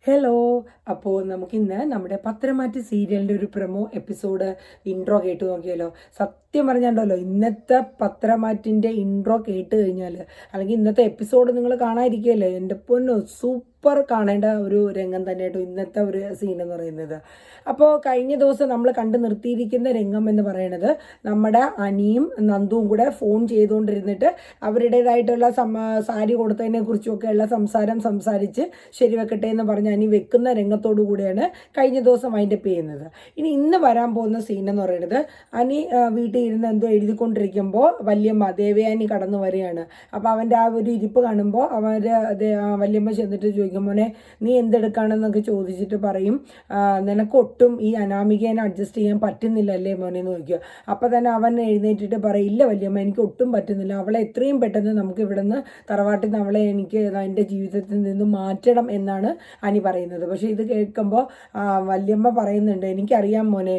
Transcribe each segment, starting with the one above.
Hello. അപ്പോൾ നമുക്കിന്ന് നമ്മുടെ പത്രമാറ്റ് സീരിയലിൻ്റെ ഒരു പ്രൊമോ എപ്പിസോഡ് ഇൻട്രോ കേട്ട് നോക്കിയാലോ. സത്യം പറഞ്ഞാണ്ടല്ലോ, ഇന്നത്തെ പത്രമാറ്റിൻ്റെ ഇൻട്രോ കേട്ട് കഴിഞ്ഞാൽ, അല്ലെങ്കിൽ ഇന്നത്തെ എപ്പിസോഡ് നിങ്ങൾ കാണാതിരിക്കുകയല്ലേ, എൻ്റെ പൊന്നോ സൂപ്പർ കാണേണ്ട ഒരു രംഗം തന്നെ കേട്ടോ ഇന്നത്തെ ഒരു സീൻ എന്ന് പറയുന്നത്. അപ്പോൾ കഴിഞ്ഞ ദിവസം നമ്മൾ കണ്ടു നിർത്തിയിരിക്കുന്ന രംഗം എന്ന് പറയുന്നത്, നമ്മുടെ അനിയും നന്ദുവും കൂടെ ഫോൺ ചെയ്തുകൊണ്ടിരുന്നിട്ട് അവരുടേതായിട്ടുള്ള സാരി കൊടുത്തതിനെ കുറിച്ചുമൊക്കെയുള്ള സംസാരിച്ച് ശരിവെക്കട്ടെ എന്ന് പറഞ്ഞ് അനി വെക്കുന്ന രംഗത്തോടു കൂടിയാണ് കഴിഞ്ഞ ദിവസം വൈൻഡപ്പ് ചെയ്യുന്നത്. ഇന്ന് വരാൻ പോകുന്ന സീൻ എന്ന് പറയുന്നത്, അനി വീട്ടിൽ ഇരുന്ന് എന്തോ എഴുതിക്കൊണ്ടിരിക്കുമ്പോൾ വല്യമ്മ ദേവയാനി കടന്നു വരികയാണ്. അപ്പോൾ അവൻ്റെ ആ ഒരു ഇരിപ്പ് കാണുമ്പോൾ വല്യമ്മ ചെന്നിട്ട് ചോദിക്കും, മോനെ നീ എന്തെടുക്കുകയാണെന്നൊക്കെ ചോദിച്ചിട്ട് പറയും, നിനക്കൊട്ടും ഈ അനാമികേനെ അഡ്ജസ്റ്റ് ചെയ്യാൻ പറ്റുന്നില്ലല്ലേ മോനെ എന്ന് ചോദിക്കുക. അപ്പോൾ തന്നെ അവൻ എഴുന്നേറ്റിട്ട് പറയും, ഇല്ല വല്യമ്മ, എനിക്ക് ഒട്ടും പറ്റുന്നില്ല, അവളെ എത്രയും പെട്ടെന്ന് നമുക്ക് ഇവിടുന്ന് തറവാട്ടിൽ നിന്ന് അവളെ എനിക്ക് എൻ്റെ ജീവിതത്തിൽ നിന്ന് മാറ്റണം എന്നാണ് അനി പറയുന്നത്. പക്ഷേ ഇത് കേൾക്കുമ്പോൾ വല്യമ്മ പറയുന്നുണ്ട്, എനിക്കറിയാം മോനെ,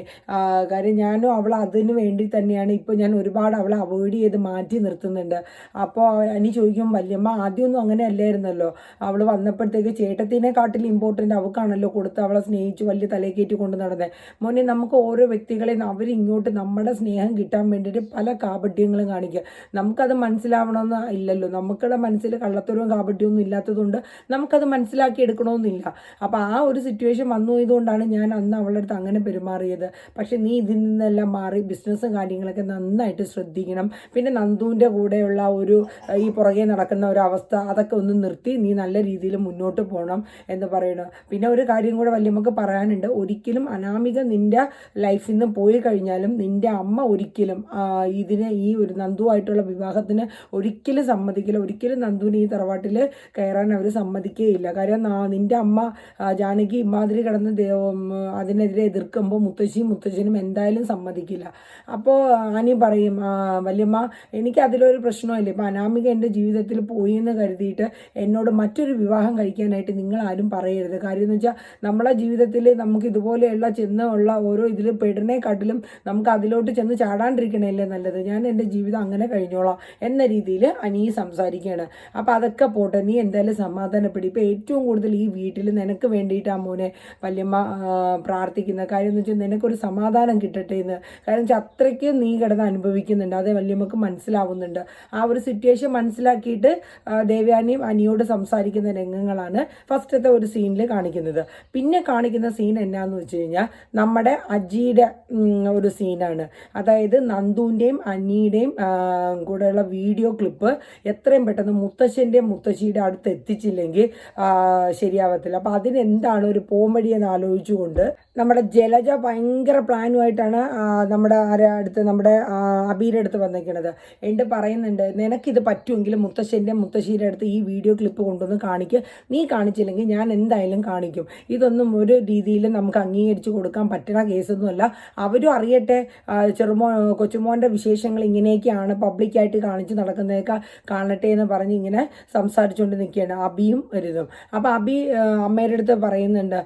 കാര്യം ഞാനും അവൾ അതിന് വേണ്ടി തന്നെയാണ് ഇപ്പോൾ ഞാൻ ഒരുപാട് അവളെ അവോയ്ഡ് ചെയ്ത് മാറ്റി നിർത്തുന്നുണ്ട്. അപ്പോൾ അനി ചോദിക്കും, വല്യമ്മ ആദ്യമൊന്നും അങ്ങനെ അല്ലായിരുന്നല്ലോ, അവൾ വന്നപ്പോഴത്തേക്ക് ചേട്ടത്തിനെക്കാട്ടിൽ ഇമ്പോർട്ടൻ്റ് അവൾക്കാണല്ലോ കൊടുത്ത് അവളെ സ്നേഹിച്ച് വലിയ തലക്കേറ്റി കൊണ്ട് നടന്നത്. മോനെ, നമുക്ക് ഓരോ വ്യക്തികളെയും അവരിങ്ങോട്ട് നമ്മുടെ സ്നേഹം കിട്ടാൻ വേണ്ടിയിട്ട് പല കാപട്യങ്ങളും കാണിക്കുക. നമുക്കത് മനസ്സിലാവണമെന്ന് ഇല്ലല്ലോ, നമുക്കുടെ മനസ്സിൽ കള്ളത്തരവും കാപട്യവും ഇല്ലാത്തതുകൊണ്ട് നമുക്കത് മനസ്സിലാക്കി എടുക്കണമെന്നില്ല. അപ്പോൾ ആ ഒരു സിറ്റുവേഷൻ വന്നു പോയതുകൊണ്ടാണ് ഞാൻ അന്ന് അവളുടെ അടുത്ത് അങ്ങനെ പെരുമാറിയത്. പക്ഷേ നീ ഇതിൽ നിന്നെല്ലാം മാറി ബിസിനസ്സും കാര്യങ്ങളൊക്കെ നന്നായിട്ട് ശ്രദ്ധിക്കണം. പിന്നെ നന്ദുവിൻ്റെ കൂടെയുള്ള ഈ പുറകെ നടക്കുന്ന ഒരു അവസ്ഥ അതൊക്കെ ഒന്ന് നിർത്തി നീ നല്ല രീതിയിൽ മുന്നോട്ട് പോകണം എന്ന് പറയണം. പിന്നെ ഒരു കാര്യം കൂടെ വല്യമ്മക്ക് പറയാനുണ്ട്, ഒരിക്കലും അനാമിക നിൻ്റെ ലൈഫിൽ നിന്ന് പോയി കഴിഞ്ഞാലും നിൻ്റെ അമ്മ ഒരിക്കലും ഈ ഒരു നന്ദുവായിട്ടുള്ള വിവാഹത്തിന് ഒരിക്കലും സമ്മതിക്കില്ല. ഒരിക്കലും നന്ദുവിന് ഈ തറവാട്ടിൽ കയറാൻ അവർ സമ്മതിക്കുകയില്ല. കാര്യം നിൻ്റെ അമ്മ ജാനകി ഇമാതിരി കിടന്ന് അതിനെതിരെ എതിർക്കുമ്പോൾ മുത്തശ്ശനും എന്തായാലും സമ്മതിക്കില്ല. അപ്പോൾ അനി പറയും, വല്യമ്മ എനിക്ക് അതിലൊരു പ്രശ്നമില്ല, ഇപ്പം അനാമിക എൻ്റെ ജീവിതത്തിൽ പോയി എന്ന് കരുതിയിട്ട് എന്നോട് മറ്റൊരു വിവാഹം കഴിക്കാനായിട്ട് നിങ്ങളാരും പറയരുത്. കാര്യം എന്ന് വെച്ചാൽ നമ്മളെ ജീവിതത്തിൽ നമുക്ക് ഇതുപോലെയുള്ള ചെന്നുള്ള ഓരോ ഇതിൽ പെടുന്നേക്കാട്ടിലും നമുക്ക് അതിലോട്ട് ചെന്ന് ചാടാണ്ടിരിക്കണമല്ലേ നല്ലത്. ഞാൻ എൻ്റെ ജീവിതം അങ്ങനെ കഴിഞ്ഞോളാം എന്ന രീതിയിൽ അനി സംസാരിക്കുകയാണ്. അപ്പോൾ അതൊക്കെ പോട്ടെ, നീ എന്തായാലും സമാധാനപ്പെടും. ഇപ്പോൾ ഏറ്റവും കൂടുതൽ ഈ വീട്ടിൽ നിനക്ക് വേണ്ടിയിട്ടാണ് മോനെ വല്യമ്മ പ്രാർത്ഥിക്കുന്ന. കാര്യം എന്ന് വെച്ചാൽ നിനക്കൊരു സമാധാനം കിട്ടട്ടെ എന്ന്. കാര്യം വെച്ചാൽ അത്രയ്ക്ക് നീ കിടന്ന് അനുഭവിക്കുന്നുണ്ട്, അതേ വല്യമ്മക്ക് മനസ്സിലാവുന്നുണ്ട്. ആ ഒരു സിറ്റുവേഷൻ മനസ്സിലാക്കിയിട്ട് ദേവയാനിയും അനിയോട് സംസാരിക്കുന്ന രംഗങ്ങളാണ് ഫസ്റ്റത്തെ ഒരു സീനിൽ കാണിക്കുന്നത്. പിന്നെ കാണിക്കുന്ന സീൻ എന്നാന്ന് വെച്ച് കഴിഞ്ഞാൽ നമ്മുടെ അജിയുടെ ഒരു സീനാണ്. അതായത് നന്ദുവിൻ്റെയും അനിയുടെയും കൂടെയുള്ള വീഡിയോ ക്ലിപ്പ് എത്രയും പെട്ടെന്ന് മുത്തശ്ശിയുടെ അടുത്ത് എത്തിച്ചില്ലെങ്കിൽ ശരിയാവത്തില്ല. അപ്പോൾ അതിനെന്താണ് ഒരു പോംവഴി എന്ന് ആലോചിച്ചുകൊണ്ട് നമ്മുടെ ജലജ ഭയങ്കര പ്ലാനുമായിട്ടാണ് നമ്മുടെ അബീയുടെ അടുത്ത് വന്നിരിക്കുന്നത്. എന്നിട്ട് പറയുന്നുണ്ട്, നിനക്കിത് പറ്റുമെങ്കിൽ മുത്തശ്ശിയുടെ അടുത്ത് ഈ വീഡിയോ ക്ലിപ്പ് കൊണ്ടുവന്ന് കാണിക്കുക, നീ കാണിച്ചില്ലെങ്കിൽ ഞാൻ എന്തായാലും കാണിക്കും. ഇതൊന്നും ഒരു രീതിയിലും നമുക്ക് അംഗീകരിച്ച് കൊടുക്കാൻ പറ്റുന്ന കേസൊന്നുമല്ല. അവരും അറിയട്ടെ, കൊച്ചുമോൻ്റെ വിശേഷങ്ങൾ ഇങ്ങനെയൊക്കെയാണ്, പബ്ലിക്കായിട്ട് കാണിച്ച് നടക്കുന്നതൊക്കെ കാണട്ടെ എന്ന് പറഞ്ഞ് ഇങ്ങനെ സംസാരിച്ചുകൊണ്ട് നിൽക്കുകയാണ് അബിയും വരുതും. അപ്പോൾ അബി അമ്മയുടെ അടുത്ത് പറയുന്നുണ്ട്,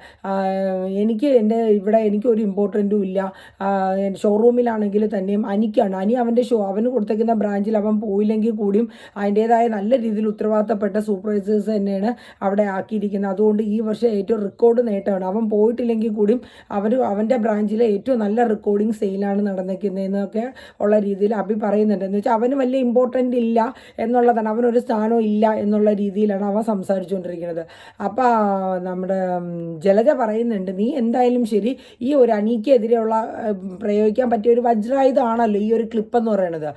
എനിക്കൊരു ഇമ്പോർട്ടൻറ്റും ഇല്ല, ഷോറൂമിലാണെങ്കിൽ തന്നെയും അനി അവന് കൊടുത്തേക്കുന്ന ബ്രാഞ്ചിൽ അവൻ പോയില്ലെങ്കിൽ കൂടിയും അതിൻ്റേതായ നല്ല രീതിയിൽ ഉത്തരവാദിത്തപ്പെട്ട സൂപ്പർവൈസേഴ്സ് തന്നെയാണ് അവിടെ ആക്കിയിരിക്കുന്നത്. അതുകൊണ്ട് ഈ വർഷം ഏറ്റവും റെക്കോർഡ് നേട്ടമാണ്. അവൻ പോയിട്ടില്ലെങ്കിൽ കൂടിയും അവൻ്റെ ബ്രാഞ്ചിലെ ഏറ്റവും നല്ല റെക്കോർഡിങ് സെയിലാണ് നടന്നിരിക്കുന്നതെന്നൊക്കെ ഉള്ള രീതിയിൽ അബി പറയുന്നുണ്ട്. എന്ന് വെച്ചാൽ അവന് വലിയ ഇമ്പോർട്ടൻ്റ് ഇല്ല എന്നുള്ളതാണ്, അവനൊരു സ്ഥാനവും ഇല്ല എന്നുള്ള രീതിയിലാണ് അവൻ സംസാരിച്ചുകൊണ്ടിരിക്കുന്നത്. അപ്പോൾ നമ്മുടെ ജലജ പറയുന്നുണ്ട്, നീ എന്തായാലും ശരി, ഈ ഒരു അനിക്കെതിരെയുള്ള പ്രയോഗിക്കാൻ പറ്റിയ ഒരു വജ്രായുധമാണല്ലോ ഈ ഒരു ക്ലിപ്പ് എന്ന് പറയുന്നത്.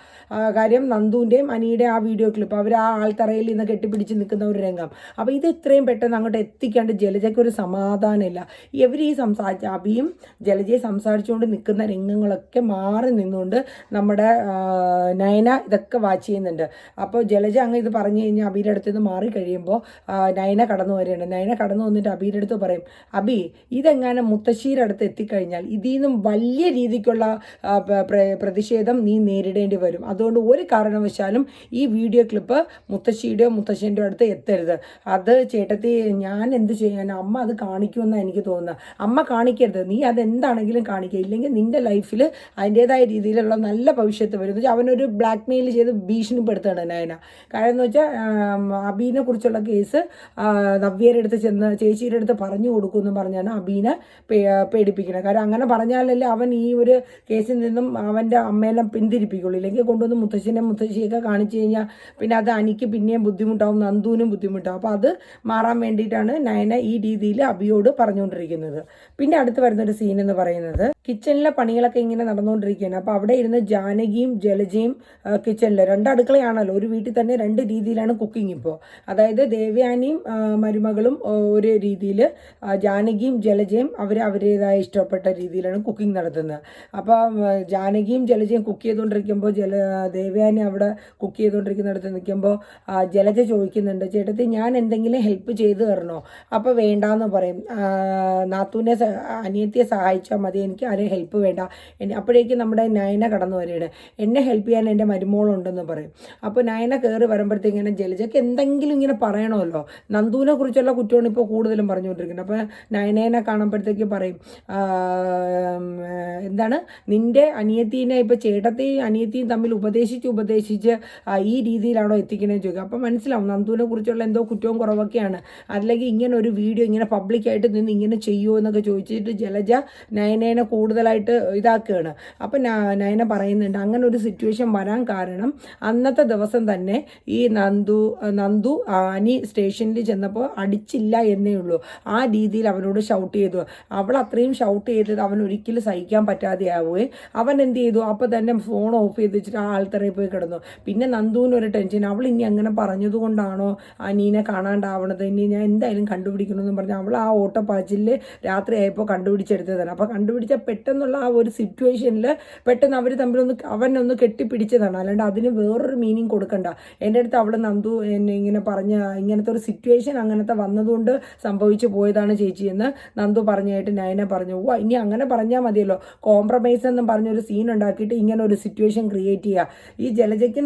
കാര്യം നന്ദുവിൻ്റെയും അനിയുടെയും ആ വീഡിയോ ക്ലിപ്പ്, അവർ ആ ആൾത്തറയിൽ നിന്ന് കെട്ടിപ്പിടിച്ച് നിൽക്കുന്ന ഒരു രംഗം. അപ്പോൾ ഇത് എത്രയും പെട്ടെന്ന് അങ്ങോട്ട് എത്തിക്കാണ്ട് ജലജയ്ക്ക് ഒരു സമാധാനമില്ല. ഇവർ ഈ അബിയും ജലജയെ സംസാരിച്ചുകൊണ്ട് നിൽക്കുന്ന രംഗങ്ങളൊക്കെ മാറി നിന്നുകൊണ്ട് നമ്മുടെ നയന ഇതൊക്കെ വാച്ച് ചെയ്യുന്നുണ്ട്. അപ്പോൾ ജലജ അങ്ങ് ഇത് പറഞ്ഞു കഴിഞ്ഞാൽ അബിയുടെ അടുത്ത് നിന്ന് മാറി കഴിയുമ്പോൾ നയന കടന്നു വരികയാണ്. നയന കടന്നു വന്നിട്ട് അബിയുടെ അടുത്ത് പറയും, അബി ഇതെങ്ങനെ മുത്തശ്ശിയുടെ അടുത്ത് എത്തിക്കഴിഞ്ഞാൽ ഇതിൽ നിന്നും വലിയ രീതിക്കുള്ള പ്രതിഷേധം നീ നേരിടേണ്ടി വരും. അതുകൊണ്ട് ഒരു കാരണവശാലും ഈ വീഡിയോ ക്ലിപ്പ് മുത്തശ്ശിയുടെയോ മുത്തശ്ശൻ്റെയോ അടുത്ത് എത്തരുത്. അത് ചേട്ടത്തി ഞാൻ എന്ത് ചെയ്യാൻ, അമ്മ അത് കാണിക്കുമെന്നാണ് എനിക്ക് തോന്നുന്നത്. അമ്മ കാണിക്കരുത്, നീ അതെന്താണെങ്കിലും കാണിക്കുക, ഇല്ലെങ്കിൽ നിൻ്റെ ലൈഫിൽ അതിൻ്റേതായ രീതിയിലുള്ള നല്ല ഭവിഷ്യത്ത് വരും എന്ന് വെച്ചാൽ അവനൊരു ബ്ലാക്ക് മെയിൽ ചെയ്ത് ഭീഷണിപ്പെടുത്തുകയാണ് നയന. കാരണം എന്ന് വെച്ചാൽ അബീനെ കുറിച്ചുള്ള കേസ് നവ്യയുടെ അടുത്ത് ചെന്ന് ചേച്ചിയുടെ അടുത്ത് പറഞ്ഞു കൊടുക്കുമെന്ന് പറഞ്ഞാണ് അബീനെ പേടിപ്പിക്കുന്നത്. കാരണം അങ്ങനെ പറഞ്ഞാലല്ലേ അവൻ ഈ ഒരു കേസിൽ നിന്നും അവൻ്റെ അമ്മയെല്ലാം പിന്തിരിപ്പിക്കുള്ളൂ. ഇല്ലെങ്കിൽ കൊണ്ടുവന്ന് മുത്തശ്ശിയൊക്കെ കാണിച്ചു കഴിഞ്ഞാൽ പിന്നെ അത് അനിക്ക് പിന്നെയും ബുദ്ധിമുട്ടാവും, നന്ദുവിനും ബുദ്ധിമുട്ടാവും. അപ്പോൾ അത് മാറാൻ വേണ്ടിയിട്ടാണ് നയന ഈ രീതിയിൽ അബിയോട് പറഞ്ഞുകൊണ്ടിരിക്കുന്നത്. പിന്നെ അടുത്ത് വരുന്നൊരു സീൻ എന്ന് പറയുന്നത് കിച്ചണിലെ പണികളൊക്കെ ഇങ്ങനെ നടന്നുകൊണ്ടിരിക്കുകയാണ്. അപ്പോൾ അവിടെ ഇരുന്ന് ജാനകിയും ജലജയും കിച്ചണിൽ രണ്ടടുക്കളയാണല്ലോ, ഒരു വീട്ടിൽ തന്നെ രണ്ട് രീതിയിലാണ് കുക്കിംഗ് ഇപ്പോൾ. അതായത് ദേവയാനിയും മരുമകളും ഒരു രീതിയിൽ, ജാനകിയും ജലജയും അവരുടേതായ ഇഷ്ടപ്പെട്ട രീതിയിലാണ് കുക്കിംഗ് നടത്തുന്നത്. അപ്പോൾ ജാനകിയും ജലജയും കുക്ക് ചെയ്തുകൊണ്ടിരിക്കുമ്പോൾ ദേവയാനി അവിടെ കുക്ക് ചെയ്തുകൊണ്ടിരിക്കുന്നിടത്ത് നിൽക്കുമ്പോൾ ജലജ ചോദിക്കുന്നുണ്ട്, ചേട്ടത്തി ഞാൻ എന്തെങ്കിലും ഹെൽപ്പ് ചെയ്തു തരണോ? അപ്പോൾ വേണ്ടാന്ന് പറയും. നാത്തൂനെ അനിയത്തിയെ സഹായിച്ചാൽ മതി, എനിക്ക് ആരെയും ഹെൽപ്പ് വേണ്ട. അപ്പോഴേക്കും നമ്മുടെ നയന കടന്നു വരികയാണ്, എന്നെ ഹെൽപ്പ് ചെയ്യാൻ എൻ്റെ മരുമോളുണ്ടെന്ന് പറയും. അപ്പോൾ നയന കയറി വരുമ്പോഴത്തേക്കിങ്ങനെ ജലജയ്ക്ക് എന്തെങ്കിലും ഇങ്ങനെ പറയണമല്ലോ. നന്ദുവിനെ കുറിച്ചുള്ള കുറ്റമാണ് ഇപ്പോൾ കൂടുതലും പറഞ്ഞുകൊണ്ടിരിക്കുന്നത്. അപ്പോൾ നയനേനെ കാണുമ്പോഴത്തേക്ക് പറയും, എന്താണ് നിൻ്റെ അനിയത്തീനെ ഇപ്പോൾ ചേട്ടത്തെയും അനിയത്തിയും തമ്മിൽ ഉപദേശിച്ച് ഈ രീതിയിലാണോ എത്തിക്കണേന്ന് ചോദിക്കുക. അപ്പോൾ മനസ്സിലാവും നന്ദുവിനെ കുറിച്ചുള്ള എന്തോ കുറ്റവും കുറവൊക്കെയാണ്. അല്ലെങ്കിൽ ഇങ്ങനെ ഒരു വീഡിയോ ഇങ്ങനെ പബ്ലിക്കായിട്ട് നിന്ന് ഇങ്ങനെ ചെയ്യുമോ എന്നൊക്കെ ചോദിച്ചിട്ട് ജലജ നയനേനെ കൂടുതലായിട്ട് ഇതാക്കുകയാണ്. അപ്പം നയന പറയുന്നുണ്ട് അങ്ങനെ ഒരു സിറ്റുവേഷൻ വരാൻ കാരണം അന്നത്തെ ദിവസം തന്നെ ഈ നന്ദു അനി സ്റ്റേഷനിൽ ചെന്നപ്പോൾ അടിച്ചില്ല എന്നേ ഉള്ളൂ. ആ രീതിയിൽ അവനോട് ഷൗട്ട് ചെയ്തു. അവൾ അത്രയും ഷൗട്ട് ചെയ്തത് അവൻ ഒരിക്കലും സഹിക്കാൻ പറ്റാതെയാവുകയും അവൻ എന്ത് ചെയ്തു, അപ്പോൾ തന്നെ ഫോൺ ഓഫ് ചെയ്ത് വെച്ചിട്ട് ആ ആൾത്തറയിൽ പോയി കിടന്നു. പിന്നെ നന്ദുവിനൊരു ടെൻഷൻ, അവൾ ഇനി അങ്ങനെ പറഞ്ഞതുകൊണ്ടാണോ അനീനെ കാണാണ്ടാവണത്, ഇനി ഞാൻ എന്തായാലും കണ്ടുപിടിക്കണമെന്ന് പറഞ്ഞാൽ അവൾ ആ ഓട്ടപ്പാച്ചിൽ രാത്രിയായപ്പോൾ കണ്ടുപിടിച്ചെടുത്തതാണ്. അപ്പോൾ കണ്ടുപിടിച്ച പെട്ടെന്നുള്ള ആ ഒരു സിറ്റുവേഷനിൽ പെട്ടെന്ന് അവർ തമ്മിലൊന്ന് അവനൊന്ന് കെട്ടിപ്പിടിച്ചതാണ്. അല്ലാണ്ട് അതിന് വേറൊരു മീനിങ് കൊടുക്കണ്ട. എൻ്റെ അടുത്ത് അവൾ നന്ദു എന്നെ ഇങ്ങനെ പറഞ്ഞ ഇങ്ങനത്തെ ഒരു സിറ്റുവേഷൻ അങ്ങനത്തെ വന്നതുകൊണ്ട് സംഭവിച്ചു പോയതാണ് ചേച്ചി എന്ന് നന്ദു പറഞ്ഞായിട്ട് നയന പറഞ്ഞു. ഇനി അങ്ങനെ പറഞ്ഞാൽ മതിയല്ലോ, കോംപ്രമൈസ് എന്നും പറഞ്ഞൊരു സീൻ ഉണ്ടാക്കിയിട്ട് ഇങ്ങനെ ഒരു സിറ്റുവേഷൻ ക്രിയേറ്റ് ചെയ്യുക. ഈ ജലജയ്ക്കും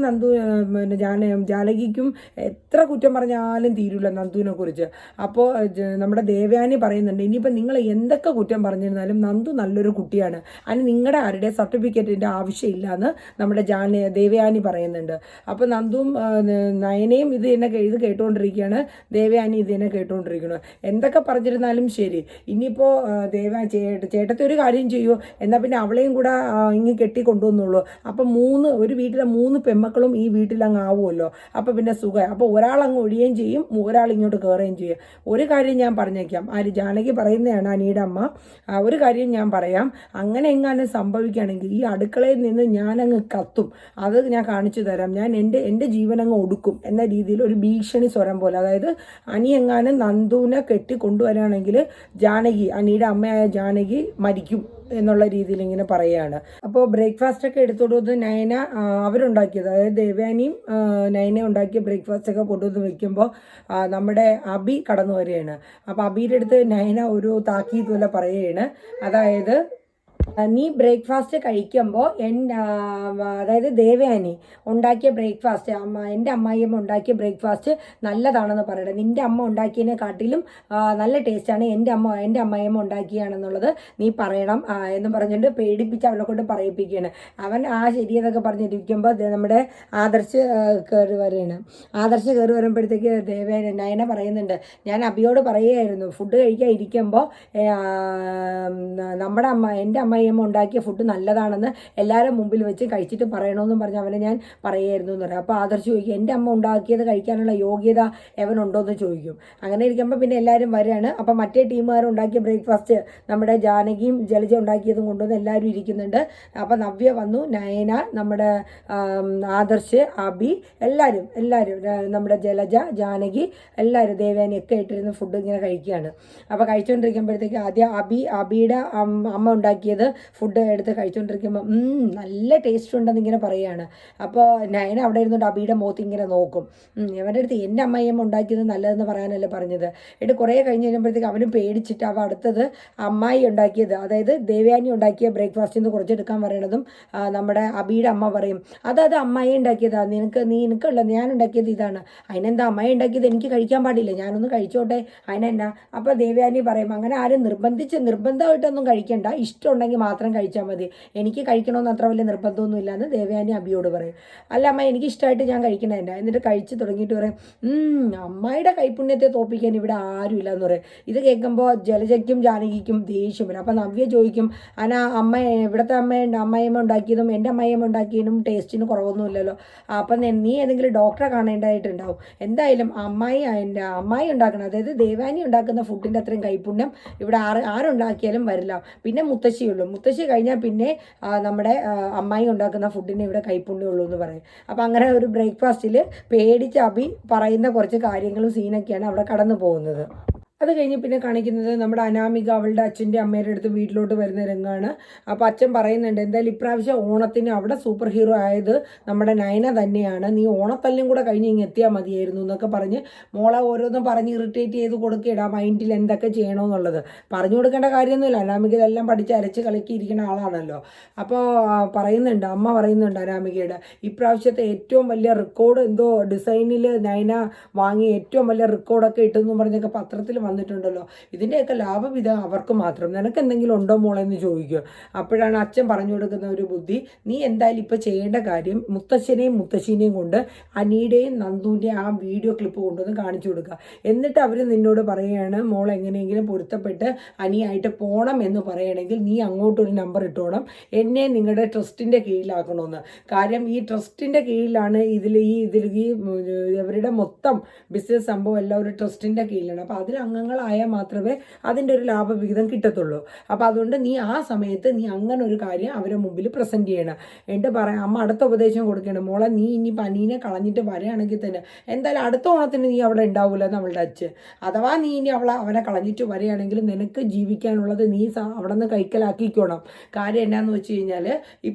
ജാനകിക്കും എത്ര കുറ്റം പറഞ്ഞാലും തീരില്ല നന്ദുവിനെ കുറിച്ച്. അപ്പോൾ നമ്മുടെ ദേവയാനി പറയുന്നുണ്ട്, ഇനിയിപ്പോൾ നിങ്ങൾ എന്തൊക്കെ കുറ്റം പറഞ്ഞിരുന്നാലും നന്ദു നല്ലൊരു കുട്ടിയാണ്, അതിന് നിങ്ങളുടെ ആരുടെ സർട്ടിഫിക്കറ്റിൻ്റെ ആവശ്യമില്ല എന്ന് നമ്മുടെ ദേവയാനി പറയുന്നുണ്ട്. അപ്പോൾ നന്ദുവും നയനയും ഇത് കേട്ടുകൊണ്ടിരിക്കുകയാണ്, ദേവയാനി ഇത് തന്നെ കേട്ടുകൊണ്ടിരിക്കുന്നു. എന്തൊക്കെ പറഞ്ഞിരുന്നാലും ശരി, ഇനിയിപ്പോൾ ചേട്ടത്തി ഒരു കാര്യം ചെയ്യൂ, എന്നാൽ പിന്നെ അവളെയും കൂടെ ഇങ്ങ് കെട്ടി കൊണ്ടുവന്നുള്ളൂ. അപ്പം ഒരു വീട്ടിലെ 3 പെമ്മക്കളും ഈ വീട്ടിലങ്ങ് ആവുമല്ലോ. അപ്പോൾ പിന്നെ സുഖം. അപ്പോൾ ഒരാളങ്ങ് ഒഴിയുകയും ചെയ്യും, ഒരാൾ ഇങ്ങോട്ട് കയറുകയും ചെയ്യും. ഒരു കാര്യം ഞാൻ പറഞ്ഞേക്കാം, ജാനകി പറയുന്നതാണ് അനിയുടെ അമ്മ, ഒരു കാര്യം ഞാൻ പറയാം, അങ്ങനെ എങ്ങാനും സംഭവിക്കുകയാണെങ്കിൽ ഈ അടുക്കളയിൽ നിന്ന് ഞാനങ്ങ് കത്തും, അത് ഞാൻ കാണിച്ചു തരാം, ഞാൻ എൻ്റെ ജീവനങ്ങ് ഒടുക്കും എന്ന രീതിയിൽ ഒരു ഭീഷണി സ്വരം പോലെ. അതായത് അനി എങ്ങാനും നന്ദുവിനെ കെട്ടി കൊണ്ടുവരികയാണെങ്കിൽ അനിയുടെ അമ്മയായ ജാനകി മരിക്കും എന്നുള്ള രീതിയിൽ ഇങ്ങനെ പറയുകയാണ്. അപ്പോൾ ബ്രേക്ക്ഫാസ്റ്റൊക്കെ എടുത്തോണ്ട് നയന അവരുണ്ടാക്കിയത്, അതായത് ദേവയാനിയും നയന ഉണ്ടാക്കിയ ബ്രേക്ക്ഫാസ്റ്റൊക്കെ കൊണ്ടുവന്ന് വെക്കുമ്പോൾ നമ്മുടെ അബി കടന്നു വരികയാണ്. അപ്പോൾ അബിയുടെ അടുത്ത് നയന ഒരു താക്കീത് പോലെ പറയുകയാണ്, അതായത് നീ ബ്രേക്ക്ഫാസ്റ്റ് കഴിക്കുമ്പോൾ അതായത് ദേവയാനി ഉണ്ടാക്കിയ ബ്രേക്ക്ഫാസ്റ്റ് എൻ്റെ അമ്മായിയമ്മ ഉണ്ടാക്കിയ ബ്രേക്ക്ഫാസ്റ്റ് നല്ലതാണെന്ന് പറയണം, നിൻ്റെ അമ്മ ഉണ്ടാക്കിയതിനെക്കാട്ടിലും നല്ല ടേസ്റ്റാണ് എൻ്റെ അമ്മായിയമ്മ ഉണ്ടാക്കിയാണെന്നുള്ളത് നീ പറയണം എന്ന് പറഞ്ഞിട്ട് പേടിപ്പിച്ച് അവനെ കൊണ്ട് പറയിപ്പിക്കുകയാണ്. അവൻ ശരിയെന്നൊക്കെ പറഞ്ഞിരിക്കുമ്പോൾ നമ്മുടെ ആദർശ് കയറി വരുമ്പോഴത്തേക്ക് നയന പറയുന്നുണ്ട്, ഞാൻ അബിയോട് പറയുകയായിരുന്നു ഫുഡ് കഴിക്കാൻ ഇരിക്കുമ്പോൾ എൻ്റെ അമ്മയമ്മ ഉണ്ടാക്കിയ ഫുഡ് നല്ലതാണെന്ന് എല്ലാവരും മുമ്പിൽ വെച്ച് കഴിച്ചിട്ട് പറയണമെന്നും പറഞ്ഞ് അവനെ ഞാൻ പറയായിരുന്നു എന്ന് പറയും. അപ്പോൾ ആദർശ് ചോദിക്കും, എൻ്റെ അമ്മ ഉണ്ടാക്കിയത് കഴിക്കാനുള്ള യോഗ്യത എവനുണ്ടോ എന്ന് ചോദിക്കും. അങ്ങനെ ഇരിക്കുമ്പോൾ പിന്നെ എല്ലാവരും വരികയാണ്. അപ്പോൾ മറ്റേ ടീമുകാരുണ്ടാക്കിയ ബ്രേക്ക്ഫാസ്റ്റ് നമ്മുടെ ജാനകിയും ജലജ ഉണ്ടാക്കിയതും കൊണ്ടുവന്ന് എല്ലാവരും ഇരിക്കുന്നുണ്ട്. അപ്പോൾ നവ്യ വന്നു, നയന, നമ്മുടെ ആദർശ്, അബി, എല്ലാവരും നമ്മുടെ ജലജ, ജാനകി, എല്ലാവരും ദേവയാനിയൊക്കെ ഇട്ടിരുന്ന് ഫുഡ് ഇങ്ങനെ കഴിക്കുകയാണ്. അപ്പോൾ കഴിച്ചുകൊണ്ടിരിക്കുമ്പോഴത്തേക്ക് ആദ്യം അബിയുടെ അമ്മ ഉണ്ടാക്കിയത് ഫുഡ് എടുത്ത് കഴിച്ചുകൊണ്ടിരിക്കുമ്പോൾ നല്ല ടേസ്റ്റ് ഉണ്ടെന്ന് ഇങ്ങനെ പറയുകയാണ്. അപ്പോൾ നയന അവിടെ ഇരുന്നുകൊണ്ട് അബിയുടെ മുഖത്ത് ഇങ്ങനെ നോക്കും. ഇവൻ്റെ അടുത്ത് എൻ്റെ അമ്മയമ്മ ഉണ്ടാക്കിയത് നല്ലതെന്ന് പറയാനല്ലേ പറഞ്ഞത്. എന്നിട്ട് കുറേ കഴിഞ്ഞ് കഴിയുമ്പോഴത്തേക്ക് അവനും പേടിച്ചിട്ട് അവ അടുത്തത് അമ്മായി ഉണ്ടാക്കിയത്, അതായത് ദേവയാനി ഉണ്ടാക്കിയ ബ്രേക്ക്ഫാസ്റ്റിൽ നിന്ന് കുറച്ചെടുക്കാൻ പറയണതും നമ്മുടെ അബിയുടെ അമ്മ പറയും അത് അമ്മായി ഉണ്ടാക്കിയതാണ്, നിനക്കുള്ള ഞാൻ ഉണ്ടാക്കിയത് ഇതാണ്. അതിനെന്താ അമ്മായി ഉണ്ടാക്കിയത് എനിക്ക് കഴിക്കാൻ പാടില്ല, ഞാനൊന്ന് കഴിച്ചോട്ടെ അതിനെന്നാ. അപ്പോൾ ദേവയാനി പറയും അങ്ങനെ ആരും നിർബന്ധമായിട്ടൊന്നും കഴിക്കണ്ട, ഇഷ്ടമുണ്ടെങ്കിൽ മാത്രം കഴിച്ചാൽ മതി, എനിക്ക് കഴിക്കണമെന്ന് അത്ര വലിയ നിർബന്ധമൊന്നും ഇല്ലാന്ന് ദേവയാനി അബിയോട് പറയും. അല്ല അമ്മ എനിക്ക് ഇഷ്ടമായിട്ട് ഞാൻ കഴിക്കണേൻ്റെ. എന്നിട്ട് കഴിച്ച് തുടങ്ങിയിട്ട് പറയും അമ്മായിയുടെ കൈപ്പുണ്യത്തെ തോപ്പിക്കാൻ ഇവിടെ ആരുമില്ല എന്ന് പറയും. ഇത് കേൾക്കുമ്പോൾ ജലജയ്ക്കും ജാനകിക്കും ദേഷ്യം വരും. അപ്പം നവ്യ ചോദിക്കും ഇവിടുത്തെ അമ്മയമ്മ ഉണ്ടാക്കിയതും എൻ്റെ അമ്മയമ്മ ഉണ്ടാക്കിയതും ടേസ്റ്റിന് കുറവൊന്നുമില്ലല്ലോ, അപ്പം നീ ഏതെങ്കിലും ഡോക്ടറെ കാണേണ്ടതായിട്ടുണ്ടാവും. എന്തായാലും അമ്മായി ഉണ്ടാക്കണം, അതായത് ദേവാനി ഉണ്ടാക്കുന്ന ഫുഡിൻ്റെ അത്രയും കൈപ്പുണ്യം ഇവിടെ ആരുണ്ടാക്കിയാലും വരില്ല. പിന്നെ മുത്തശ്ശിയുള്ളൂ, മുത്തശ്ശി കഴിഞ്ഞാൽ പിന്നെ നമ്മുടെ അമ്മായി ഉണ്ടാക്കുന്ന ഫുഡിന് ഇവിടെ കൈപ്പുണ്യമുള്ളൂ എന്ന് പറയും. അപ്പം അങ്ങനെ ഒരു ബ്രേക്ക്ഫാസ്റ്റിൽ പേടിച്ച് അബി പറയുന്ന കുറച്ച് കാര്യങ്ങളും സീനൊക്കെയാണ് അവിടെ കടന്നു പോകുന്നത്. അത് കഴിഞ്ഞ് പിന്നെ കാണിക്കുന്നത് നമ്മുടെ അനാമിക അവളുടെ അച്ഛൻ്റെ അമ്മയുടെ അടുത്ത് വീട്ടിലോട്ട് വരുന്ന രംഗമാണ്. അപ്പോൾ അച്ഛൻ പറയുന്നുണ്ട് എന്തായാലും ഇപ്രാവശ്യം ഓണത്തിന് അവിടെ സൂപ്പർ ഹീറോ ആയത് നമ്മുടെ നയന തന്നെയാണ്, നീ ഓണത്തല്ലും കൂടെ കഴിഞ്ഞ് ഇങ്ങ് എത്തിയാൽ മതിയായിരുന്നു എന്നൊക്കെ പറഞ്ഞ് മോളെ ഓരോന്നും പറഞ്ഞ് ഇറിറ്റേറ്റ് ചെയ്ത് കൊടുക്കുകയില്ല ആ മൈൻഡിൽ എന്തൊക്കെ ചെയ്യണമെന്നുള്ളത്. പറഞ്ഞു കൊടുക്കേണ്ട കാര്യമൊന്നുമില്ല, അനാമിക ഇതെല്ലാം പഠിച്ച് അരച്ച് കളിക്കിയിരിക്കുന്ന ആളാണല്ലോ. അപ്പോൾ അമ്മ പറയുന്നുണ്ട് അനാമികയുടെ ഇപ്രാവശ്യത്തെ ഏറ്റവും വലിയ റെക്കോർഡ് എന്തോ ഡിസൈനിൽ നയന വാങ്ങി ഏറ്റവും വലിയ റെക്കോർഡൊക്കെ ഇട്ടെന്ന് പറഞ്ഞൊക്കെ പത്രത്തിൽ വന്നിട്ടുണ്ടല്ലോ, ഇതിൻ്റെയൊക്കെ ലാഭവിധം അവർക്ക് മാത്രം, നിനക്ക് എന്തെങ്കിലും ഉണ്ടോ മോളെ എന്ന് ചോദിക്കുക. അപ്പോഴാണ് അച്ഛൻ പറഞ്ഞു കൊടുക്കുന്ന ഒരു ബുദ്ധി, നീ എന്തായാലും ഇപ്പോൾ ചെയ്യേണ്ട കാര്യം മുത്തശ്ശനെയും മുത്തശ്ശീനെയും കൊണ്ട് അനിയുടെയും നന്ദുവിൻ്റെയും ആ വീഡിയോ ക്ലിപ്പ് കൊണ്ടുവന്ന് കാണിച്ചു കൊടുക്കുക. എന്നിട്ട് അവർ നിന്നോട് പറയുകയാണ് മോൾ എങ്ങനെയെങ്കിലും പൊരുത്തപ്പെട്ട് അനിയായിട്ട് പോകണം എന്ന് പറയണമെങ്കിൽ നീ അങ്ങോട്ടൊരു നമ്പർ ഇട്ടോണം, എന്നെ നിങ്ങളുടെ ട്രസ്റ്റിൻ്റെ കീഴിലാക്കണമെന്ന്. കാര്യം ഈ ട്രസ്റ്റിൻ്റെ കീഴിലാണ് ഇവരുടെ മൊത്തം ബിസിനസ് സംഭവം എല്ലാം ഒരു ട്രസ്റ്റിൻ്റെ കീഴിലാണ്. അപ്പോൾ അതിൽ അംഗങ്ങളായാൽ മാത്രമേ അതിൻ്റെ ഒരു ലാഭവിഹിതം കിട്ടത്തുള്ളൂ. അപ്പോൾ അതുകൊണ്ട് നീ ആ സമയത്ത് നീ അങ്ങനെ ഒരു കാര്യം അവരെ മുമ്പിൽ പ്രസൻറ്റ് ചെയ്യണം. എന്നിട്ട് പറയാം അമ്മ അടുത്ത ഉപദേശം കൊടുക്കണം, മോളെ നീ ഇനി പനീനെ കളഞ്ഞിട്ട് വരികയാണെങ്കിൽ തന്നെ എന്തായാലും അടുത്ത ഓണത്തിന് നീ അവിടെ ഉണ്ടാവില്ല നമ്മളുടെ അച്ഛൻ. അഥവാ നീ ഇനി അവനെ കളഞ്ഞിട്ട് വരികയാണെങ്കിൽ നിനക്ക് ജീവിക്കാനുള്ളത് നീ അവിടെ നിന്ന് കൈക്കലാക്കിക്കോണം. കാര്യം എന്നാന്ന് വെച്ച് കഴിഞ്ഞാൽ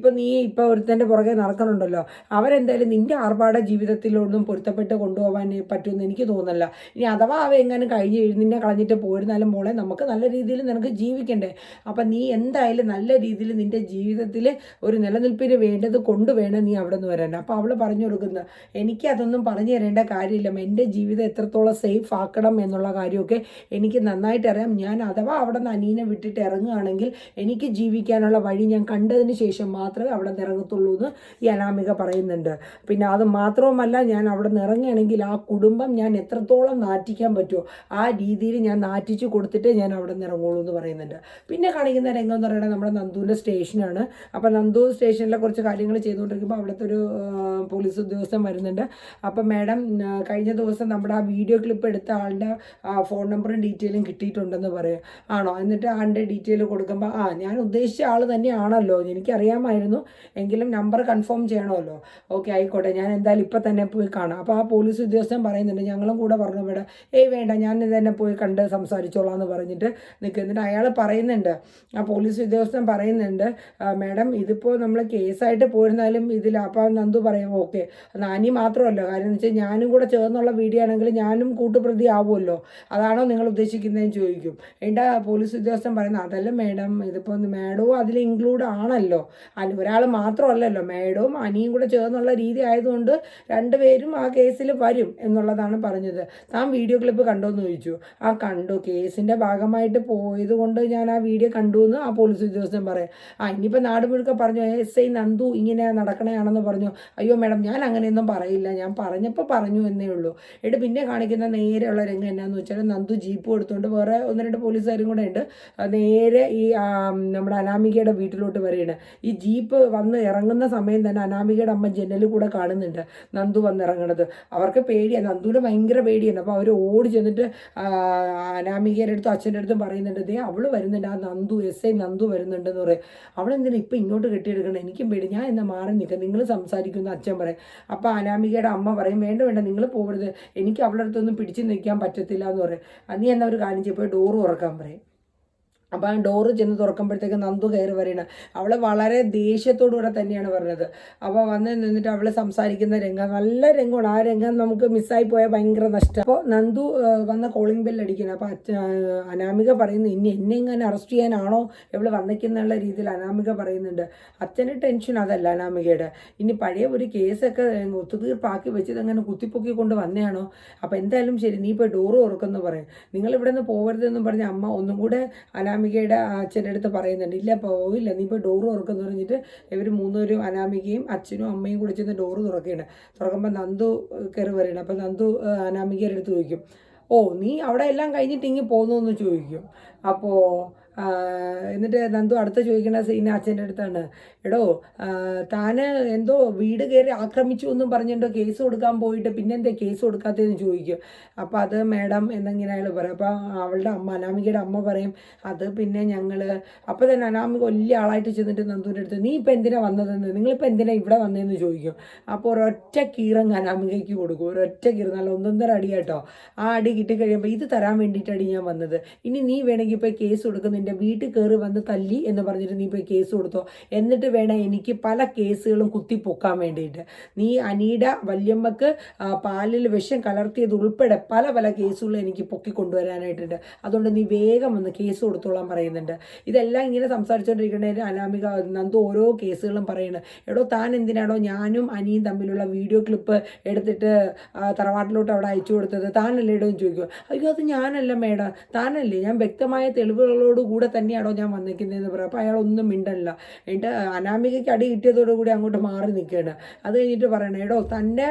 ഇപ്പോൾ ഒരുത്തൻ്റെ പുറകെ നടക്കണുണ്ടല്ലോ, അവരെന്തായാലും നിൻ്റെ ആർഭാട ജീവിതത്തിലൊന്നും പൊരുത്തപ്പെട്ട് കൊണ്ടുപോകാൻ പറ്റുമെന്ന് എനിക്ക് തോന്നുന്നില്ല. ഇനി അഥവാ എങ്ങാനും കഴിഞ്ഞ് നിന്നെ കളഞ്ഞിട്ട് പോയിരുന്നാലും മോളെ നമുക്ക് നല്ല രീതിയിൽ നിനക്ക് ജീവിക്കണ്ടേ. അപ്പം നീ എന്തായാലും നല്ല രീതിയിൽ നിൻ്റെ ജീവിതത്തിൽ ഒരു നിലനിൽപ്പിന് വേണ്ടത് കൊണ്ടുവേണം നീ അവിടെ നിന്ന് വരാൻ. അപ്പോൾ അവൾ പറഞ്ഞു കൊടുക്കുന്നത് എനിക്കതൊന്നും പറഞ്ഞു തരേണ്ട കാര്യമില്ല, എൻ്റെ ജീവിതം എത്രത്തോളം സേഫ് ആക്കണം എന്നുള്ള കാര്യമൊക്കെ എനിക്ക് നന്നായിട്ട് അറിയാം. ഞാൻ അഥവാ അവിടെ നിന്ന് അനീനെ വിട്ടിട്ട് ഇറങ്ങുകയാണെങ്കിൽ എനിക്ക് ജീവിക്കാനുള്ള വഴി ഞാൻ കണ്ടതിന് ശേഷം മാത്രമേ അവിടെ നിന്ന് ഇറങ്ങത്തുള്ളൂ എന്ന് ഈ അനാമിക പറയുന്നുണ്ട്. പിന്നെ അത് മാത്രവുമല്ല, ഞാൻ അവിടെ നിന്ന് ഇറങ്ങുകയാണെങ്കിൽ ആ കുടുംബം ഞാൻ എത്രത്തോളം നാറ്റിക്കാൻ പറ്റുമോ ആ രീതിയിൽ ഞാൻ നാറ്റിച്ച് കൊടുത്തിട്ട് ഞാൻ അവിടെ നിന്ന് ഇറങ്ങുള്ളൂ എന്ന് പറയുന്നുണ്ട്. പിന്നെ കാണിക്കുന്ന രംഗം എന്ന് പറയുന്നത് നമ്മുടെ നന്ദുവിൻ്റെ സ്റ്റേഷനാണ്. അപ്പോൾ നന്ദു സ്റ്റേഷനിലെ കുറച്ച് കാര്യങ്ങൾ ചെയ്തുകൊണ്ടിരിക്കുമ്പോൾ അവിടുത്തെ ഒരു പോലീസ് ഉദ്യോഗസ്ഥൻ വരുന്നുണ്ട്. അപ്പോൾ മാഡം കഴിഞ്ഞ ദിവസം നമ്മുടെ ആ വീഡിയോ ക്ലിപ്പ് എടുത്ത ആളുടെ ഫോൺ നമ്പറും ഡീറ്റെയിലും കിട്ടിയിട്ടുണ്ടെന്ന് പറയും. ആണോ? എന്നിട്ട് ആളുടെ ഡീറ്റെയിൽ കൊടുക്കുമ്പോൾ ഞാൻ ഉദ്ദേശിച്ച ആൾ തന്നെയാണല്ലോ, എനിക്കറിയാമായിരുന്നു, എങ്കിലും നമ്പർ കൺഫേം ചെയ്യണമല്ലോ. ഓക്കെ ആയിക്കോട്ടെ, ഞാൻ എന്തായാലും ഇപ്പം തന്നെ പോയി കാണാം. അപ്പോൾ ആ പോലീസ് ഉദ്യോഗസ്ഥൻ പറയുന്നുണ്ട് ഞങ്ങളും കൂടെ പറഞ്ഞു ഇവിടെ വേണ്ട ഞാൻ തന്നെ പോയി കണ്ട് സംസാരിച്ചോളാം എന്ന് പറഞ്ഞിട്ട് നിൽക്കുക. എന്നിട്ട് അയാൾ പറയുന്നുണ്ട്, ആ പോലീസ് ഉദ്യോഗസ്ഥൻ പറയുന്നുണ്ട് മാഡം ഇതിപ്പോൾ നമ്മൾ കേസായിട്ട് പോയിരുന്നാലും ഇതിൽ. അപ്പോൾ നന്ദു പറയും ഓക്കെ നാനി മാത്രമല്ല, കാര്യം എന്ന് വെച്ചാൽ ഞാനും കൂടെ ചേർന്നുള്ള വീഡിയോ ആണെങ്കിൽ ഞാനും കൂട്ടുപ്രതി ആവുമല്ലോ, അതാണോ നിങ്ങൾ ഉദ്ദേശിക്കുന്നതെന്ന് ചോദിക്കും. എൻ്റെ പോലീസ് ഉദ്യോഗസ്ഥൻ പറയുന്നത് അതല്ല മാഡം, ഇതിപ്പോൾ മാഡവും അതിൽ ഇൻക്ലൂഡ് ആണല്ലോ, ഒരാൾ മാത്രമല്ലല്ലോ, മാഡവും അനിയും കൂടെ ചേർന്നുള്ള രീതി ആയതുകൊണ്ട് രണ്ടുപേരും ആ കേസിൽ വരും എന്നുള്ളതാണ് പറഞ്ഞത്. താൻ വീഡിയോ ക്ലിപ്പ് കണ്ടോന്ന് ചോദിച്ചു. കണ്ടു, കേസിൻ്റെ ഭാഗമായിട്ട് പോയത് കൊണ്ട് ഞാൻ ആ വീഡിയോ കണ്ടു എന്ന് ആ പോലീസ് ഉദ്യോഗസ്ഥൻ പറയാം. ഇനിയിപ്പോൾ നാട് മുഴുക്ക പറഞ്ഞു SI നന്ദു ഇങ്ങനെ നടക്കണയാണെന്ന് പറഞ്ഞു. അയ്യോ മാഡം ഞാൻ അങ്ങനെയൊന്നും പറയില്ല, ഞാൻ പറഞ്ഞപ്പോൾ പറഞ്ഞു എന്നേ ഉള്ളൂ. എന്നിട്ട് പിന്നെ കാണിക്കുന്ന നേരെയുള്ള രംഗം എന്നാന്ന് വെച്ചാൽ നന്ദു ജീപ്പ് കൊടുത്തുകൊണ്ട് വേറെ 1-2 പോലീസുകാരും കൂടെ ഉണ്ട് നേരെ ഈ നമ്മുടെ അനാമികയുടെ വീട്ടിലോട്ട് വരികയാണ്. ഈ ജീപ്പ് വന്ന് ഇറങ്ങുന്ന സമയം തന്നെ അനാമികയുടെ അമ്മ ജനലിൽ കൂടെ കാണുന്നുണ്ട് നന്ദു വന്നിറങ്ങണത്. അവർക്ക് പേടിയാണ്, നന്ദുവിന് ഭയങ്കര പേടിയാണ്. അപ്പോൾ അവർ ഓടി ചെന്നിട്ട് അനാമികയുടെ അടുത്തും അച്ഛൻ്റെ അടുത്തും പറയുന്നുണ്ട് ദേ അവൾ വരുന്നുണ്ട്, ആ നന്ദു SI നന്ദു വരുന്നുണ്ടെന്ന് പറയും. അവളെന്തിനാ ഇപ്പം ഇങ്ങോട്ട് കെട്ടിയെടുക്കണം, എനിക്കും പേടി, ഞാൻ എന്നാ മാറി നിൽക്കാം, നിങ്ങൾ സംസാരിക്കുമെന്ന് അച്ഛൻ പറയും. അപ്പോൾ അനാമികയുടെ അമ്മ പറയും വേണ്ട നിങ്ങൾ പോകരുത്, എനിക്ക് അവളുടെ അടുത്തൊന്നും പിടിച്ച് നിൽക്കാൻ പറ്റത്തില്ല എന്ന് പറയും. നീ എന്നാ ഒരു കാര്യം ചെയ്യപ്പോൾ ഡോറ് തുറക്കാൻ പറയും. അപ്പോൾ ആ ഡോറ് ചെന്ന് തുറക്കുമ്പോഴത്തേക്ക് നന്ദു കയറി വരണം. അവൾ വളരെ ദേഷ്യത്തോടുകൂടെ തന്നെയാണ് പറഞ്ഞത്. അപ്പോൾ വന്ന് നിന്നിട്ട് അവൾ സംസാരിക്കുന്ന രംഗം നല്ല രംഗമാണ്. ആ രംഗം നമുക്ക് മിസ്സായി പോയാൽ ഭയങ്കര നഷ്ടം. അപ്പോൾ നന്ദു വന്ന കോളിംഗ് ബെൽ അടിക്കണം. അപ്പോൾ അനാമിക പറയുന്നു, ഇനി എന്നെ ഇങ്ങനെ അറസ്റ്റ് ചെയ്യാനാണോ ഇവൾ വന്നിക്കുന്നുള്ള രീതിയിൽ അനാമിക പറയുന്നുണ്ട്. അച്ഛൻ്റെ ടെൻഷൻ അതല്ല അനാമികയുടെ, ഇനി പഴയ ഒരു കേസൊക്കെ ഒത്തുതീർപ്പാക്കി വെച്ചത് അങ്ങനെ കുത്തിപ്പൊക്കി കൊണ്ട് വന്നതാണോ. അപ്പോൾ എന്തായാലും ശരി, നീ ഇപ്പോൾ ഡോറ് തുറക്കുമെന്ന് പറയും. നിങ്ങൾ ഇവിടെ നിന്ന് പോകരുതെന്നും പറഞ്ഞ് അമ്മ ഒന്നും കൂടെ അനാമികയുടെ അച്ഛൻ്റെ അടുത്ത് പറയുന്നുണ്ട്. ഇല്ല പോയില്ല, നീ ഇപ്പോൾ ഡോറ് തുറക്കുമെന്ന് പറഞ്ഞിട്ട് ഇവർ മൂന്നുപേരും അനാമികയും അച്ഛനും അമ്മയും കൂടി ചെന്ന് ഡോറ് തുറക്കുകയാണ്. തുറക്കുമ്പോൾ നന്ദു കയറി വരികയാണ്. അപ്പോൾ നന്ദു അനാമികയുടെ അടുത്ത് ചോദിക്കും, ഓ നീ അവിടെ എല്ലാം കഴിഞ്ഞിട്ട് ഇങ്ങനെ പോകുന്നു എന്ന് ചോദിക്കും. അപ്പോൾ എന്നിട്ട് നന്ദു അടുത്ത് ചോദിക്കുന്ന സീന അച്ഛൻ്റെ അടുത്താണ്, എടോ താന് എന്തോ വീട് കയറി ആക്രമിച്ചു എന്നും പറഞ്ഞിട്ടോ കേസ് കൊടുക്കാൻ പോയിട്ട് പിന്നെ എന്താ കേസ് കൊടുക്കാത്തതെന്ന് ചോദിക്കും. അപ്പോൾ അത് മാഡം എന്നെങ്ങനെ അയാൾ പറയും. അപ്പോൾ അവളുടെ അമ്മ അനാമികയുടെ അമ്മ പറയും, അത് പിന്നെ ഞങ്ങൾ അപ്പോൾ തന്നെ അനാമിക വലിയ ആളായിട്ട് ചെന്നിട്ട് നന്ദുവിൻ്റെ അടുത്ത്, നീ ഇപ്പോൾ എന്തിനാ വന്നതെന്ന്, നിങ്ങളിപ്പോൾ എന്തിനാ ഇവിടെ വന്നതെന്ന് ചോദിക്കും. അപ്പോൾ ഒരൊറ്റ കീറങ്ങ് അനാമികയ്ക്ക് കൊടുക്കും. ഒരൊറ്റ കീറ, നല്ല ഒന്നൊന്നര അടി കേട്ടോ. ആ അടി കിട്ടിക്കഴിയുമ്പോൾ ഇത് തരാൻ വേണ്ടിയിട്ടാണ് ഞാൻ വന്നത്, ഇനി നീ വേണമെങ്കിൽ ഇപ്പോൾ കേസ് കൊടുക്കും, നിൻ്റെ വീട്ടിൽ കയറി വന്ന് തല്ലി എന്ന് പറഞ്ഞിട്ട് നീ പോയി കേസ് കൊടുത്തോ, എന്നിട്ട് വേണം എനിക്ക് പല കേസുകളും കുത്തിപ്പൊക്കാൻ വേണ്ടിയിട്ട്. നീ അനിയുടെ വല്യമ്മക്ക് പാലിൽ വിഷം കലർത്തിയത് ഉൾപ്പെടെ പല പല കേസുകളും എനിക്ക് പൊക്കി കൊണ്ടുവരാനായിട്ടുണ്ട്, അതുകൊണ്ട് നീ വേഗം വന്ന് കേസ് കൊടുത്തോളാൻ പറയുന്നുണ്ട്. ഇതെല്ലാം ഇങ്ങനെ സംസാരിച്ചുകൊണ്ടിരിക്കുന്നതിൽ അനാമിക നന്ദു ഓരോ കേസുകളും പറയുന്നത്, എടോ താൻ എന്തിനാണോ ഞാനും അനിയും തമ്മിലുള്ള വീഡിയോ ക്ലിപ്പ് എടുത്തിട്ട് തറവാട്ടിലോട്ട് അവിടെ അയച്ചു കൊടുത്തത്, താനല്ലേ ഇടോ എന്ന് ചോദിക്കുക. അയ്യോ അത് ഞാനല്ല മേഡം, താനല്ലേ, ഞാൻ വ്യക്തമായ തെളിവുകളോടുകൂടെ തന്നെയാണോ ഞാൻ വന്നിരിക്കുന്നതെന്ന് പറയാം. അപ്പോൾ അയാൾ ഒന്നും മിണ്ടല്ല. എന്നിട്ട് അനാമികയ്ക്ക് അടി കിട്ടിയതോടുകൂടി അങ്ങോട്ട് മാറി നിൽക്കുകയാണ്. അത് കഴിഞ്ഞിട്ട് പറയണം, എടോ തന്നെ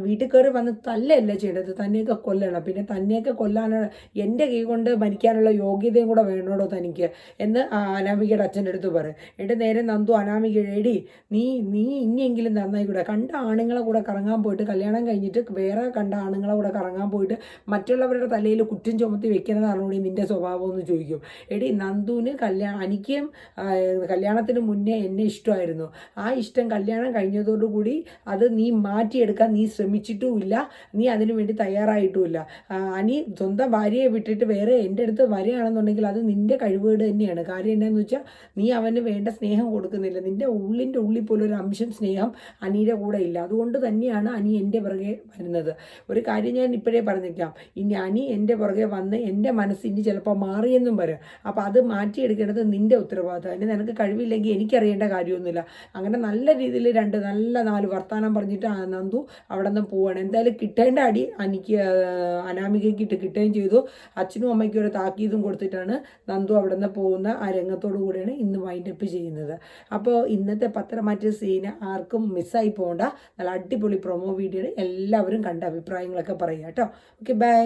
വീട്ടിൽ കയറി വന്ന് തല്ലല്ല ചെയ്യേണ്ടത്, തന്നെയൊക്കെ കൊല്ലണം, പിന്നെ തന്നെയൊക്കെ കൊല്ലാനുള്ള എൻ്റെ കൈ കൊണ്ട് മരിക്കാനുള്ള യോഗ്യതയും കൂടെ വേണോടോ തനിക്ക് എന്ന് അനാമികയുടെ അച്ഛൻ്റെ അടുത്ത് പറയും. എന്നിട്ട് നേരെ നന്ദു അനാമിക, എടി നീ ഇനിയെങ്കിലും നന്നായിക്കൂടെ, കണ്ട ആണുങ്ങളെ കൂടെ കറങ്ങാൻ പോയിട്ട് കല്യാണം കഴിഞ്ഞിട്ട് വേറെ കണ്ട ആണുങ്ങളെ കൂടെ കറങ്ങാൻ പോയിട്ട് മറ്റുള്ളവരുടെ തലയിൽ കുറ്റം ചുമത്തി വെക്കുന്നതാണോ നിൻ്റെ സ്വഭാവം എന്ന് ചോദിക്കും. എടി നന്ദുവിന് എനിക്കും കല്യാണത്തിന് മുന്നേ എന്നെ ഇഷ്ടമായിരുന്നു, ആ ഇഷ്ടം കല്യാണം കഴിഞ്ഞതോടുകൂടി അത് നീ മാറ്റിയെടുക്കാൻ നീ ശ്രമിച്ചിട്ടുമില്ല, നീ അതിനു വേണ്ടി തയ്യാറായിട്ടുമില്ല. അനി സ്വന്തം ഭാര്യയെ വിട്ടിട്ട് വേറെ എൻ്റെ അടുത്ത് വരികയാണെന്നുണ്ടെങ്കിൽ അത് നിൻ്റെ കഴിവുകേട് തന്നെയാണ്. കാര്യം എന്താണെന്ന് വെച്ചാൽ നീ അവന് വേണ്ട സ്നേഹം കൊടുക്കുന്നില്ല, നിൻ്റെ ഉള്ളിൻ്റെ ഉള്ളിൽ പോലും ഒരു അംശം സ്നേഹം അനിയുടെ കൂടെ ഇല്ല, അതുകൊണ്ട് തന്നെയാണ് അനി എൻ്റെ പുറകെ വരുന്നത്. ഒരു കാര്യം ഞാൻ ഇപ്പോഴേ പറഞ്ഞേക്കാം, ഇനി അനി എൻ്റെ പുറകെ വന്ന് എൻ്റെ മനസ്സ് ഇനി ചിലപ്പോൾ മാറിയെന്നും വരും. അപ്പോൾ അത് മാറ്റിയെടുക്കേണ്ടത് നിൻ്റെ ഉത്തരവാദിത്തം. അതിന് നിനക്ക് കഴിവില്ലെങ്കിൽ എനിക്കറിയേണ്ട കാര്യമൊന്നുമില്ല. അങ്ങനെ നല്ല രീതിയിൽ നല്ല 4 വർത്തമാനം പറഞ്ഞിട്ട് നന്ദു അവിടെ നിന്ന് പോവുകയാണ്. എന്തായാലും കിട്ടേണ്ട അടി അനാമികയ്ക്ക് കിട്ടുകയും ചെയ്തു. അച്ഛനും അമ്മയ്ക്കും ഒരു താക്കീതും കൊടുത്തിട്ടാണ് നന്ദു അവിടെ നിന്ന് പോകുന്ന ആ രംഗത്തോടു കൂടിയാണ് ഇന്ന് വൈൻഡപ്പ് ചെയ്യുന്നത്. അപ്പോൾ ഇന്നത്തെ പത്രമാറ്റ സീന് ആർക്കും മിസ്സായി പോകണ്ട, നല്ല അടിപൊളി പ്രൊമോ വീഡിയോ എല്ലാവരും കണ്ട അഭിപ്രായങ്ങളൊക്കെ പറയുക കേട്ടോ. Okay, by.